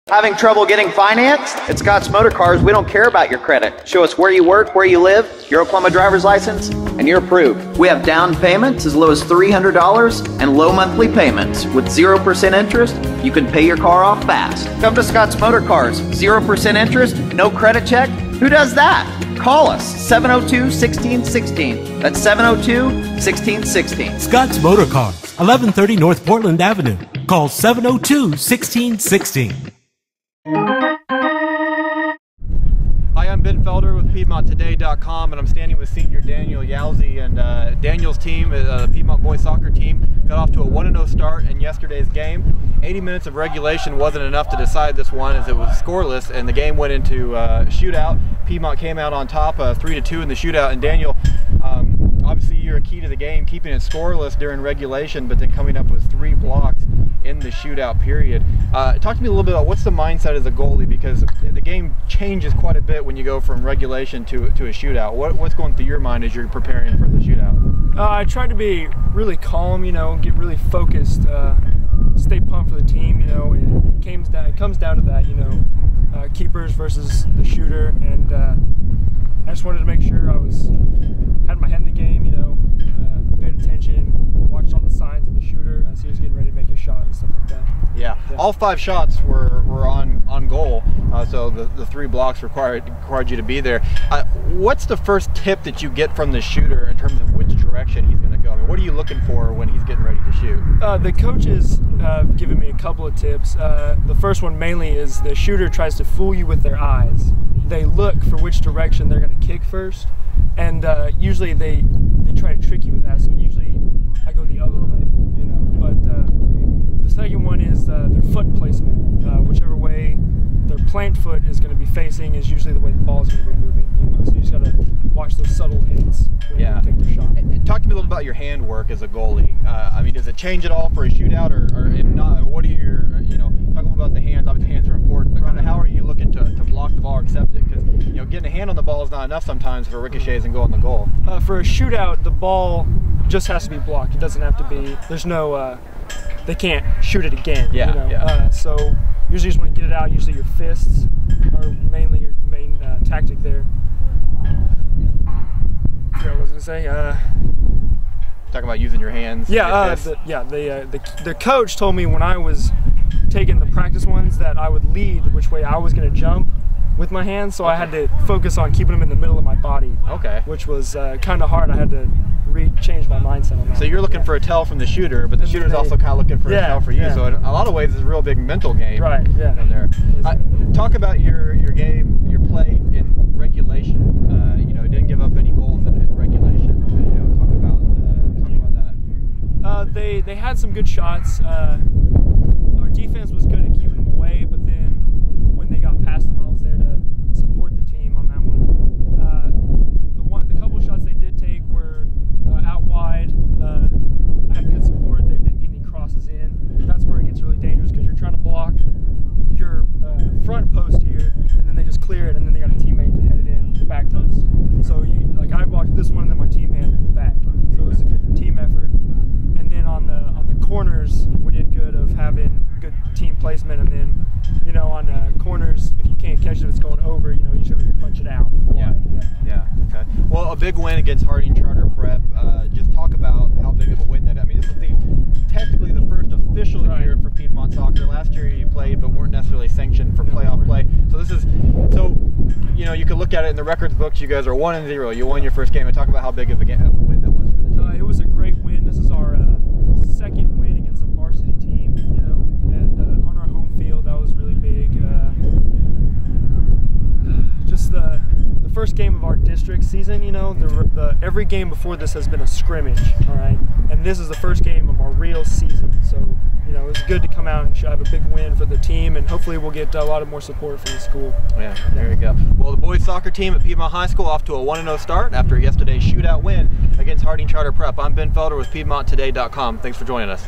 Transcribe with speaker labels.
Speaker 1: Having trouble getting financed? At Scott's Motor Cars, we don't care about your credit. Show us where you work, where you live, your Oklahoma driver's license, and you're approved. We have down payments as low as $300 and low monthly payments. With 0% interest, you can pay your car off fast. Come to Scott's Motor Cars. 0% interest, no credit check? Who does that? Call us, 702-1616. That's 702-1616.
Speaker 2: Scott's Motor Cars, 1130 North Portland Avenue. Call 702-1616.
Speaker 3: Hi, I'm Ben Felder with PiedmontToday.com, and I'm standing with senior Daniel Yowzy, and Daniel's team, the Piedmont boys soccer team, got off to a 1-0 start in yesterday's game. 80 minutes of regulation wasn't enough to decide this one, as it was scoreless, and the game went into shootout. Piedmont came out on top 3-2 in the shootout, and Daniel, obviously you're a key to the game, keeping it scoreless during regulation, but then coming up with 3 blocks in the shootout period. Talk to me a little bit about what's the mindset as a goalie, because the game changes quite a bit when you go from regulation to a shootout. What's going through your mind as you're preparing for the shootout?
Speaker 4: I try to be really calm, get really focused, stay pumped for the team. It comes down to that, keepers versus the shooter, and I just wanted to make sure I had my head in the game, paid attention, watched all the signs of the shooter as he was getting ready to make his shot and stuff like that.
Speaker 3: Yeah. All 5 shots were on goal, so the 3 blocks required you to be there. What's the first tip that you get from the shooter in terms of which direction he's going to go? I mean, what are you looking for when he's getting ready to shoot?
Speaker 4: The coaches have given me a couple of tips. The first one mainly is the shooter tries to fool you with their eyes. They look for which direction they're going to kick first, and usually they try to trick you with that, so usually I go the other way, but the second one is their foot placement. Whichever way their plant foot is going to be facing is usually the way the ball is going to be moving, so you just got to watch those subtle hints when you take the shot.
Speaker 3: Talk to me a little about your handwork as a goalie. I mean, does it change at all for a shootout, or if not, what are your, talk about the hands. Obviously hands are important, but kind of how are you looking to block the ball or accept it? Because getting a hand on the ball is not enough sometimes for ricochets and go on the goal.
Speaker 4: For a shootout, the ball just has to be blocked. It doesn't have to be, there's no, they can't shoot it again. So usually you just want to get it out. Usually your fists are mainly your main tactic there. I forgot what I was going to say.
Speaker 3: Talking about using your hands.
Speaker 4: Yeah, the coach told me when I was taking the practice ones that I would lead which way I was going to jump with my hands, so I had to focus on keeping them in the middle of my body. Okay. Which was kind of hard. I had to change my mindset on that.
Speaker 3: So you're looking for a tell from the shooter, but the shooter's also kind of looking for a tell for you. So in a lot of ways, it's a real big mental game.
Speaker 4: Right. Yeah.
Speaker 3: In there. Talk about your game, your play in regulation. Didn't give up any goals in regulation. Talk about that.
Speaker 4: They had some good shots. Our defense was good at keeping them away, but then when they got past them, I was there to support the team on that one. The couple shots they did take were out wide. I had good support. They didn't get any crosses in. That's where it gets really dangerous, because you're trying to block your front post here, and then they just clear it, and then they got a teammate to head it in the back post. So I blocked this one, and then my team handled the back. So it was a good team effort. And then on the corners, we did good of having good team placement, and then on corners, if you can't catch it, if it's going over, you just have to punch it out.
Speaker 3: Okay. Well, a big win against Harding Charter Prep. Just talk about how big of a win that. I mean, this is technically the first official year for Piedmont soccer. Last year you played, but weren't necessarily sanctioned for playoff play. So this is you could look at it in the records books. You guys are 1-0. You won your first game, and talk about how big of a win that was for the team.
Speaker 4: It was a great win. This is our second win against a varsity team, and on our home field. That was really big. Just the first game of our district season, every game before this has been a scrimmage, all right? And this is the first game of our real season. So, it was good to come out and have a big win for the team, and hopefully we'll get a lot of more support from the school.
Speaker 3: Yeah, there you go. Well, the boys soccer team at Piedmont High School off to a 1-0 start after yesterday's shootout win against Harding Charter Prep. I'm Ben Felder with PiedmontToday.com. Thanks for joining us.